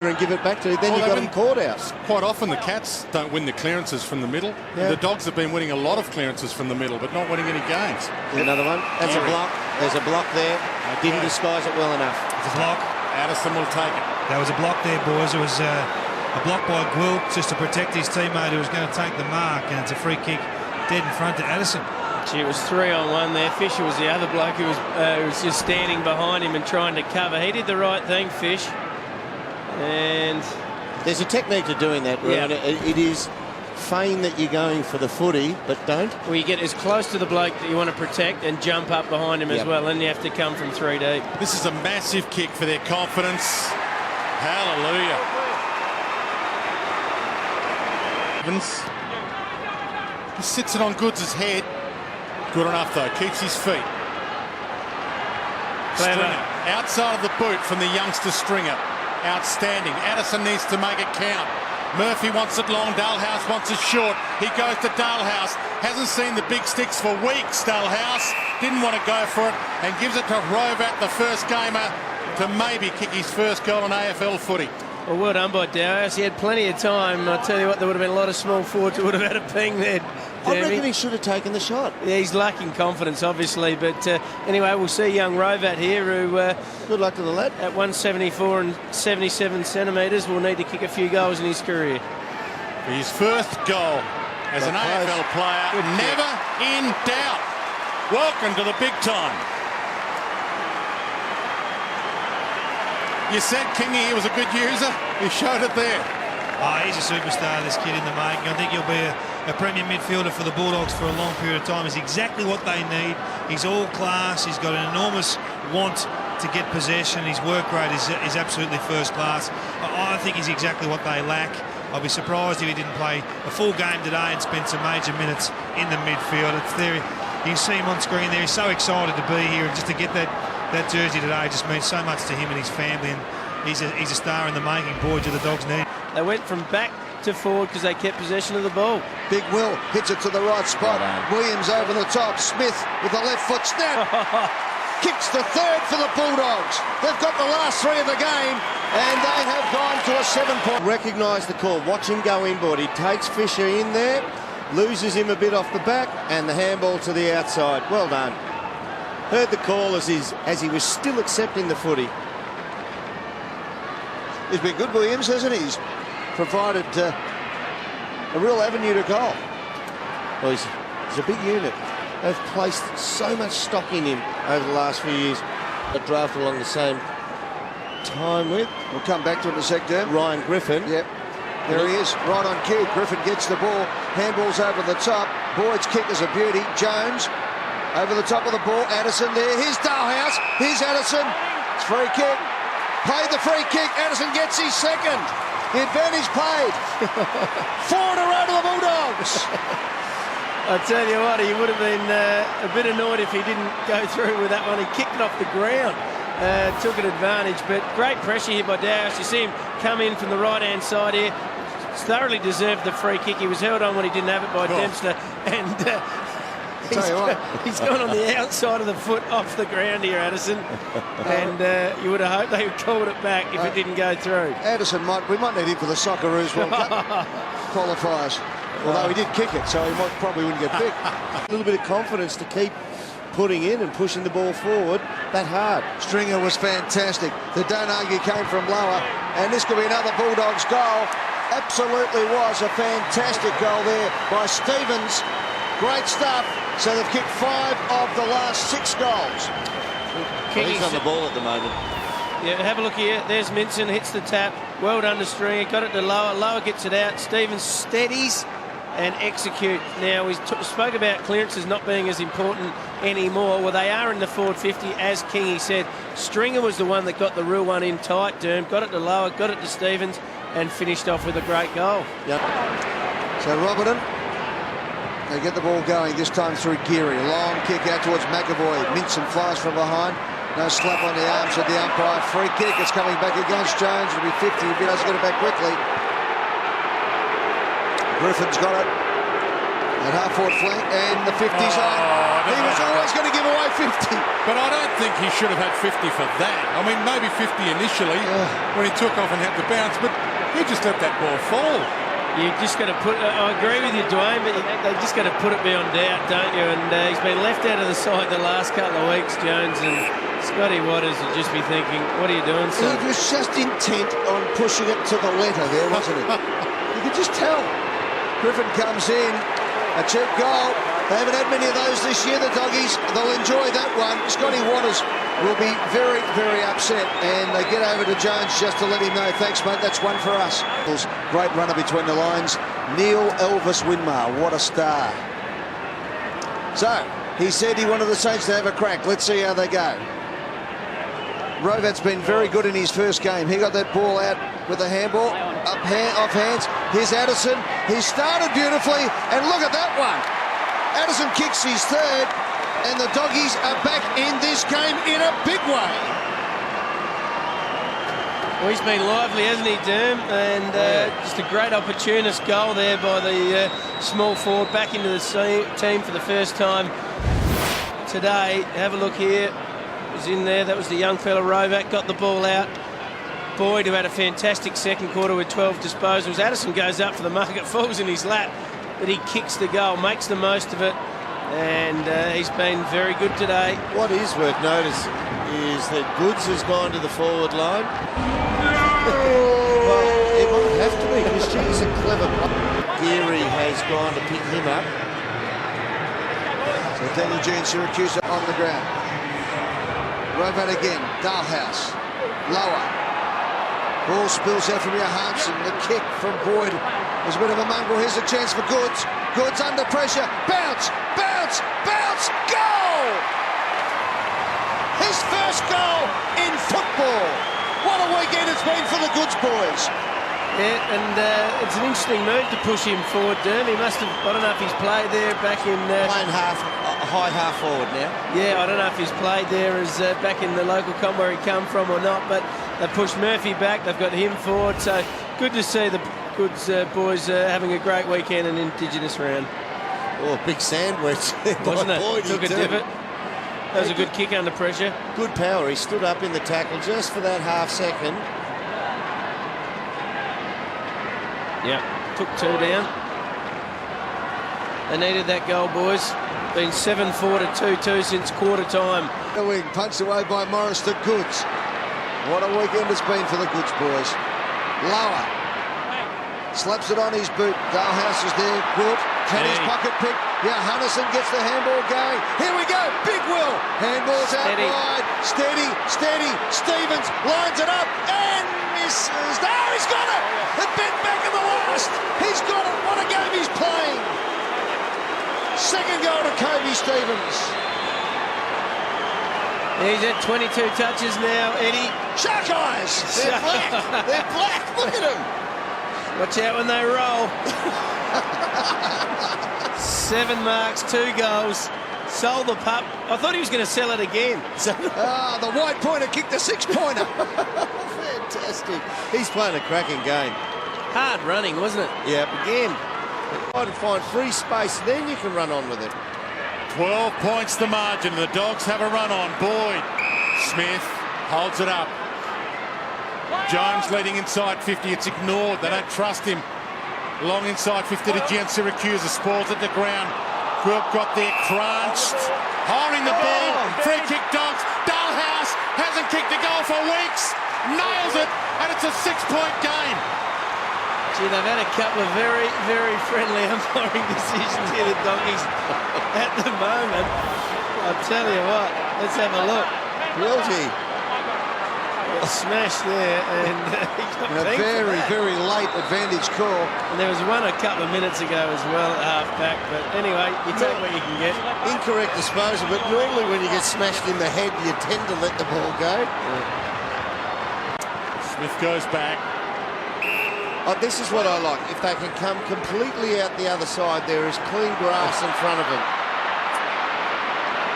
and give it back to you, then you got them caught out. Quite often the Cats don't win the clearances from the middle. Yeah. The Dogs have been winning a lot of clearances from the middle, but not winning any games. Another one. That's a block. There's a block there. Okay. Didn't disguise it well enough. It's a block. Addison will take it. That was a block there, boys. It was a block by Gwilt just to protect his teammate who was going to take the mark, and it's a free kick dead in front to Addison. Gee, it was 3-on-1 there. Fisher was the other bloke who was just standing behind him and trying to cover. He did the right thing, Fish. And there's a technique to doing that, right? Yeah. It is feign that you're going for the footy, but don't. Well, you get as close to the bloke that you want to protect and jump up behind him as well, and you have to come from 3 deep. This is a massive kick for their confidence. Hallelujah. He sits it on Goods' head. Good enough, though. Keeps his feet. Stringer. Outside of the boot from the youngster Stringer. Outstanding. Addison needs to make it count. Murphy wants it long. Dalhouse wants it short. He goes to Dalhouse. Hasn't seen the big sticks for weeks, Dalhouse. Didn't want to go for it and gives it to Rovat, the first gamer, to maybe kick his first goal on AFL footy. Well, well done by Dalhouse. He had plenty of time. I tell you what, there would have been a lot of small forwards who would have had a ping there. I reckon he should have taken the shot. Yeah, he's lacking confidence, obviously. But anyway, we'll see young Rovat here, who good luck to the lad. At 174 and 77 centimetres, will need to kick a few goals in his career. For his first goal as an AFL player, never in doubt. Welcome to the big time. You said Kingy was a good user. He showed it there. Oh, he's a superstar, this kid in the making. I think he'll be a premier midfielder for the Bulldogs for a long period of time. He's exactly what they need. He's all class. He's got an enormous want to get possession. His work rate is absolutely first class. I think he's exactly what they lack. I'll be surprised if he didn't play a full game today and spend some major minutes in the midfield. It's there. You see him on screen there. He's so excited to be here, and just to get that jersey today just means so much to him and his family. And he's a star in the making. Boy, do the Dogs need. They went from back to forward because they kept possession of the ball. Big Will hits it to the right spot. Williams over the top. Smith with the left foot snap. Kicks the third for the Bulldogs. They've got the last 3 of the game, and they have gone to a 7-point. Recognise the call. Watch him go inboard. He takes Fisher in there, loses him a bit off the back, and the handball to the outside. Well done. Heard the call as he was still accepting the footy. He's been good, Williams, hasn't he? He's provided a real avenue to goal. Well, he's a big unit. They've placed so much stock in him over the last few years. A draft along the same time with. We'll come back to it in a sec, Derm. Ryan Griffin. Yep. There he is, right on cue. Griffin gets the ball, handballs over the top. Boyd's kick is a beauty. Jones over the top of the ball. Addison there. Here's Dalhouse. Here's Addison. It's free kick. Paid the free kick. Addison gets his second. The advantage paid. 4 in a row to the Bulldogs. I tell you what, he would have been a bit annoyed if he didn't go through with that one. He kicked it off the ground, took an advantage, but great pressure here by Dalhouse. You see him come in from the right-hand side here. Thoroughly deserved the free kick. He was held on when he didn't have it by Dempster, and he's gone on the outside of the foot off the ground here, Addison, and you would have hoped they would called it back if it didn't go through. Addison, we might need him for the Socceroos World Cup qualifiers. Although he did kick it, so he probably wouldn't get picked. A little bit of confidence to keep putting in and pushing the ball forward that hard. Stringer was fantastic. The don't argue came from lower, and this could be another Bulldogs goal. Absolutely was a fantastic goal there by Stevens. Great stuff. So they've kicked 5 of the last 6 goals. Well, he's on the ball at the moment. Yeah, have a look here. There's Minson, hits the tap. Well done to Stringer. Got it to Lower. Lower gets it out. Stevens steadies and execute. Now, we spoke about clearances not being as important anymore. Well, they are in the forward 50, as Kingy said. Stringer was the one that got the real one in tight, Derm. Got it to Lower, got it to Stevens, and finished off with a great goal. Yep. So Robertson, they get the ball going, this time through Geary. Long kick out towards McAvoy. Minson flies from behind. No slap on the arms of the umpire. Free kick. It's coming back against Jones. It'll be 50 if he doesn't get it back quickly. Griffin's got it. That half-forward flank and the 50's on. He was always going to give away 50. But I don't think he should have had 50 for that. I mean, maybe 50 initially when he took off and had the bounce, but he just let that ball fall. You just got to put. I agree with you, Dwayne, but they just got to put it beyond doubt, don't you? And he's been left out of the side the last couple of weeks, Jones, and Scotty Waters would just be thinking, "What are you doing, son?" He was just intent on pushing it to the letter there, wasn't he? You could just tell. Griffin comes in, a cheap goal. They haven't had many of those this year, the Doggies. They'll enjoy that one. Scotty Waters will be very, very upset, and they get over to Jones just to let him know, thanks, mate, that's one for us. Great runner between the lines. Neil Elvis Winmar, what a star. So, he said he wanted the Saints to have a crack. Let's see how they go. Rovat's been very good in his first game. He got that ball out with a handball, off hands. Here's Addison. He started beautifully, and look at that one. Addison kicks his third, and the Doggies are back in this game in a big way. Well, he's been lively, hasn't he, Derm? And just a great opportunist goal there by the small forward, back into the team for the first time today. Have a look here. Was in there. That was the young fella, Rovat, got the ball out. Boyd, who had a fantastic second quarter with 12 disposals. Addison goes up for the mark. It falls in his lap, but he kicks the goal, makes the most of it, and he's been very good today. What is worth noticing is that Goods has gone to the forward line. Well, it might have to be, because she's a clever player. Geary has gone to pick him up. So Daniel Jean Syracuse on the ground. Rovat again, Dalhouse, lower. Ball spills out from Johansson. The kick from Boyd was a bit of a mongrel. Here's a chance for Goods. Goods under pressure. Bounce, bounce, bounce, goal! His first goal in football. What a weekend it's been for the Goods boys. Yeah, and it's an interesting move to push him forward, Derm. He must have, I don't know if he's played there back in... Playing high half forward now. Yeah, I don't know if he's played there as back in the local comp where he come from or not, but they pushed Murphy back, they've got him forward, so good to see the Goods boys having a great weekend in Indigenous round. Oh, big sandwich. Wasn't it? Boyd, Took a divot. That was a good kick under pressure. Good power. He stood up in the tackle just for that half second. Yeah, took two down. They needed that goal, boys. Been 7-4 to 2-2 since quarter time. The wing punched away by Morris to Goods. What a weekend it's been for the Goods boys. Lower. Slaps it on his boot. Dalhouse is there. Good. Can his pocket pick? Yeah, Hunnison gets the handball going. Here we go. Big Will. Handball's out wide. Steady, steady. Stevens lines it up and misses. No, he's got it. It bent back in the last. He's got it. What a game he's playing. Second goal to Kobe Stevens. He's at 22 touches now, Eddie. Shark eyes. They're black. They're black. Look at them. Watch out when they roll. 7 marks, 2 goals. Sold the pup. I thought he was going to sell it again. The white pointer kicked the 6-pointer. Fantastic. He's playing a cracking game. Hard running, wasn't it? Yep. Again. Try to find free space, then you can run on with it. 12 points the margin. The Dogs have a run on. Boyd. Smith holds it up. Jones leading inside 50. It's ignored. They don't trust him. Long inside 50 to Gian Syracuse. Spoils at the ground. Quilp got there, crunched. Holding the ball. Free kick, Dogs. Dalhouse hasn't kicked a goal for weeks. Nails it, and it's a 6-point game. Gee, they've had a couple of very, very friendly umpiring decisions here, the Doggies, at the moment. I'll tell you what, let's have a look. Guilty. Smash there, and he got a very, very late advantage call. And there was one a couple of minutes ago as well at half-back, but anyway, you take what you can get. Incorrect disposal, but normally when you get smashed in the head, you tend to let the ball go. Smith goes back. Oh, this is what I like. If they can come completely out the other side, there is clean grass in front of them.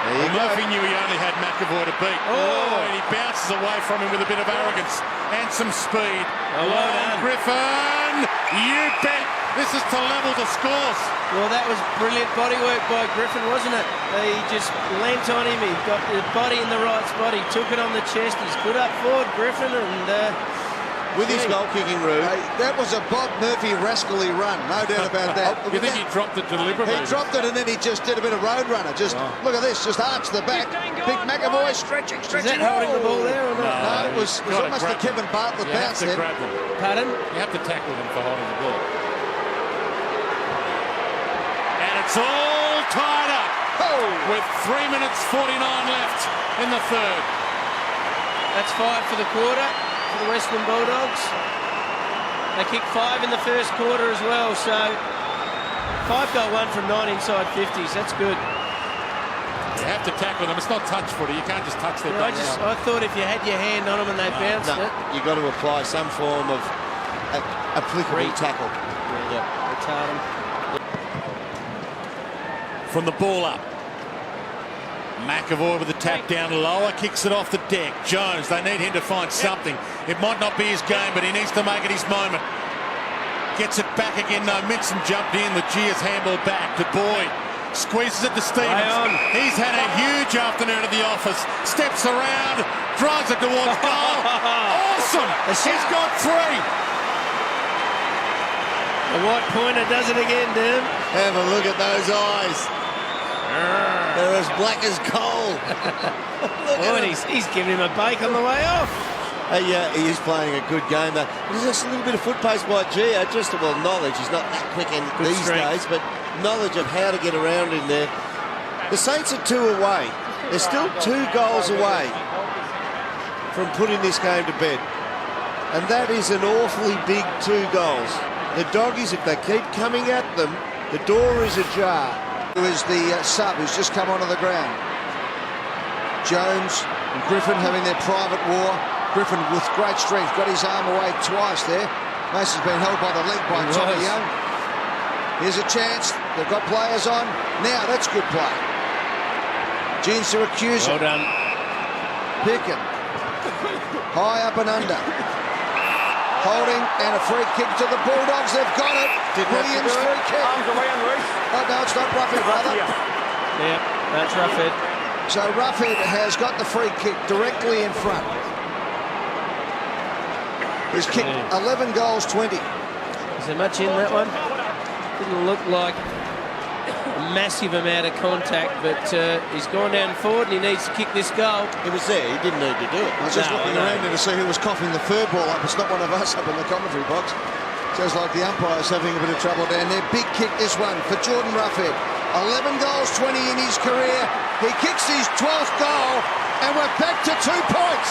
There you go. Murphy knew he only had McAvoy to beat. And he bounces away from him with a bit of arrogance and some speed. Well done. Griffin, you bet. This is to level the scores. Well, that was brilliant body work by Griffin, wasn't it? He just leant on him. He got the body in the right spot. He took it on the chest. He's good up forward, Griffin, and with his goal-kicking route. That was a Bob Murphy rascally run, no doubt about that. You think he dropped it deliberately? He dropped it and then he just did a bit of road runner. Just look at this, just arched the back. Big McAvoy stretching. is that holding the ball there or not? No, it was almost the Kevin Bartlett bounce You have to then. grab them. Pardon? You have to tackle them for holding the ball. And it's all tied up with 3 minutes 49 left in the third. That's 5 for the quarter for the Western Bulldogs. They kicked 5 in the first quarter as well, so 5 got 1 from 9 inside 50s. That's good. You have to tackle them. It's not touch footy. You can't just touch their Yeah, body. I thought if you had your hand on them and they bounced it. You've got to apply some form of applicable tackle. Yeah, retard them. From the ball up. McAvoy with the tap down lower, kicks it off the deck. Jones, they need him to find something. It might not be his game, but he needs to make it his moment. Gets it back again. No, Minson jumped in. Legia's handball back to Boyd. Squeezes it to Stevens. He's had a huge afternoon at the office. Steps around, drives it towards goal. Awesome! He's got 3. The white pointer does it again, Dan. Have a look at those eyes. They're as black as coal. Oh, and he's giving him a bake on the way off. He is playing a good game. There's just a little bit of foot pace by Gio. Just, well, knowledge. He's not that quick in these days, but knowledge of how to get around in there. The Saints are 2 away. They're still 2 goals away from putting this game to bed. And that is an awfully big 2 goals. The Doggies, if they keep coming at them, the door is ajar. Who is the sub who's just come onto the ground. Jones and Griffin having their private war. Griffin with great strength, got his arm away twice there. Mason's been held by the leg by Tommy Young. Here's a chance. They've got players on. Now, that's good play. Gene Syracuse. Well done. Picken. High up and under. Holding and a free kick to the Bulldogs. They've got it. Williams free kick. Oh, no, it's not Roughhead, brother. Yeah, that's Roughhead. So Roughhead has got the free kick directly in front. He's kicked 11 goals, 20. Is there much in that one? Didn't look like a massive amount of contact, but he's gone down forward and he needs to kick this goal. He was there. He didn't need to do it. I was just looking around there to see who was coughing the third ball up. It's not one of us up in the commentary box. Sounds like the umpire's having a bit of trouble down there. Big kick this one for Jordan Roughhead. 11 goals, 20 in his career. He kicks his 12th goal and we're back to 2 points.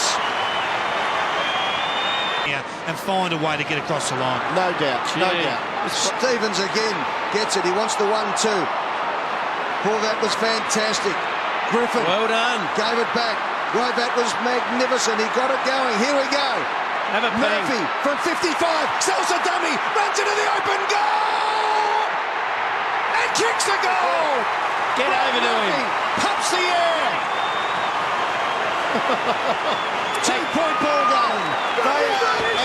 Yeah, and find a way to get across the line. No doubt, no doubt. Stevens again gets it. He wants the 1-2. Oh, that was fantastic. Griffin. Well done. Gave it back. Robat was magnificent. He got it going. Here we go. Have a Murphy from 55. Sells a dummy. Runs into the open goal. And kicks the goal. Get over to him. Pumps the air. 2-point ball game. They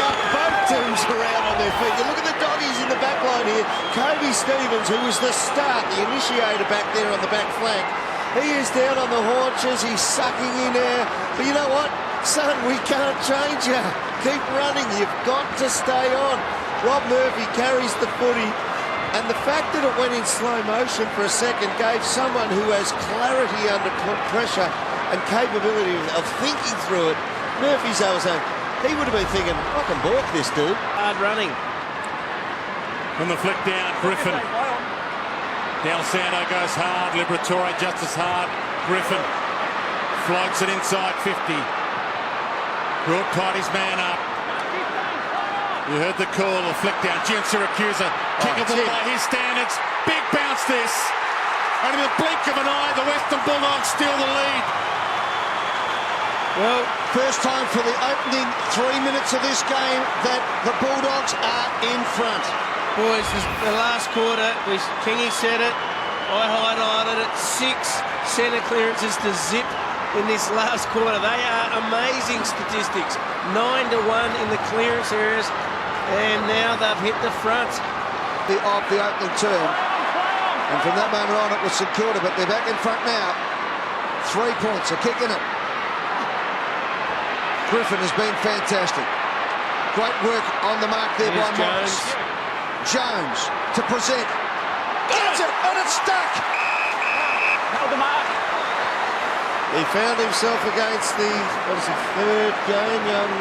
are both teams are out on their feet. You look at the Doggies in the back line here. Kobe Stevens, who was the start, the initiator back there on the back flank. He is down on the haunches. He's sucking in air. But you know what? Son, we can't change you. Keep running. You've got to stay on. Rob Murphy carries the footy. And the fact that it went in slow motion for a second gave someone who has clarity under pressure and capability of thinking through it. Murphy's over saying, he would have been thinking, I can balk this dude. Hard running. From the flick down, Griffin. Del Santo goes hard. Liberatore just as hard. Griffin floats it inside 50. Brook tied his man up. You heard the call, the flick down. Gene Syracuse, kickable by his standards. Big bounce this. And in the blink of an eye, the Western Bulldogs steal the lead. Well, first time for the opening 3 minutes of this game that the Bulldogs are in front. Boys, the last quarter, Kingy said it, I highlighted it, 6 centre clearances to zip in this last quarter. They are amazing statistics. 9-1 in the clearance areas, and now they've hit the front. of the opening term. And from that moment on, it was St Kilda, but they're back in front now. 3 points, a kick in it. Griffin has been fantastic. Great work on the mark there by Morris. Jones to present. Gets it, and it's stuck. Held the mark. He found himself against the, third game, young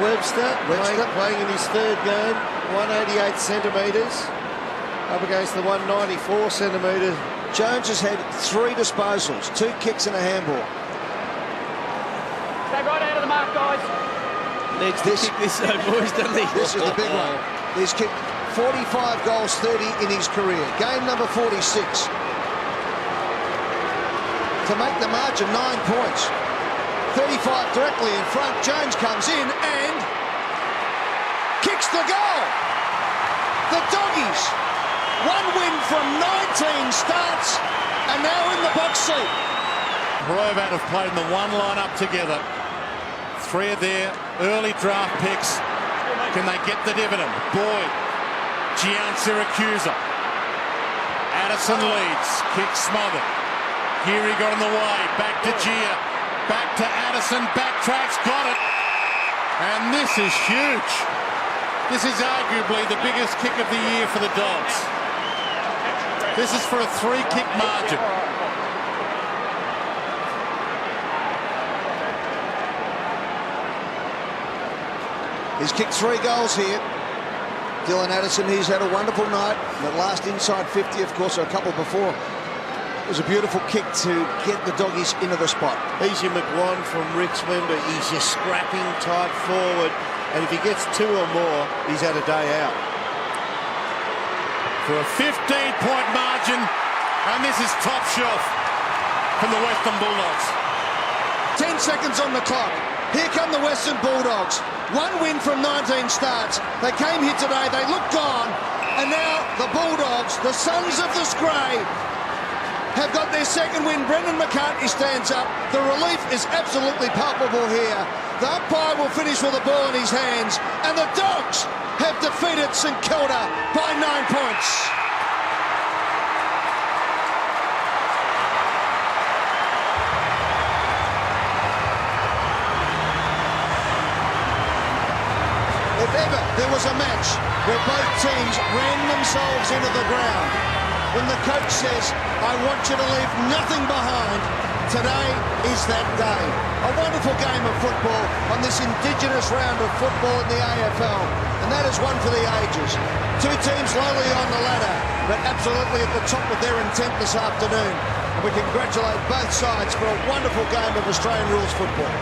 Webster. Playing in his third game, 188 centimetres, up against the 194 centimetre. Jones has had 3 disposals, 2 kicks and a handball. Stay right out of the mark, guys. Needs to kick this though, boys, doesn't he? This is the big one. He's kicked 45 goals, 30 in his career. Game number 46. To make the margin 9 points. 35 directly in front. Jones comes in and kicks the goal. The Doggies, 1 win from 19 starts, and now in the box seat. Provat have played in the one line-up together. 3 of their early draft picks. Can they get the dividend? Boyd, Gian Siracusa. Addison leads, kick smothered. Geary got in the way, back to Gia, back to Addison, backtracks, got it. And this is huge. This is arguably the biggest kick of the year for the Dogs. This is for a 3-kick margin. He's kicked 3 goals here. Dylan Addison, he's had a wonderful night. The last inside 50, of course, a couple before. It was a beautiful kick to get the Doggies into the spot. He's your McWan from Richmond, but he's your scrapping type forward. And if he gets 2 or more, he's had a day out. For a 15-point margin, and this is top shelf from the Western Bulldogs. 10 seconds on the clock. Here come the Western Bulldogs. 1 win from 19 starts. They came here today, they looked gone, and now the Bulldogs, the sons of the Scray, have got their 2nd win. Brendan McCartney stands up. The relief is absolutely palpable here. The umpire will finish with the ball in his hands, and the Dogs have defeated St Kilda by 9 points. If ever there was a match where both teams ran themselves into the ground, when the coach says, I want you to leave nothing behind, today is that day. A wonderful game of football on this Indigenous round of football in the AFL, and that is one for the ages. 2 teams lowly on the ladder, but absolutely at the top of their intent this afternoon. And we congratulate both sides for a wonderful game of Australian rules football.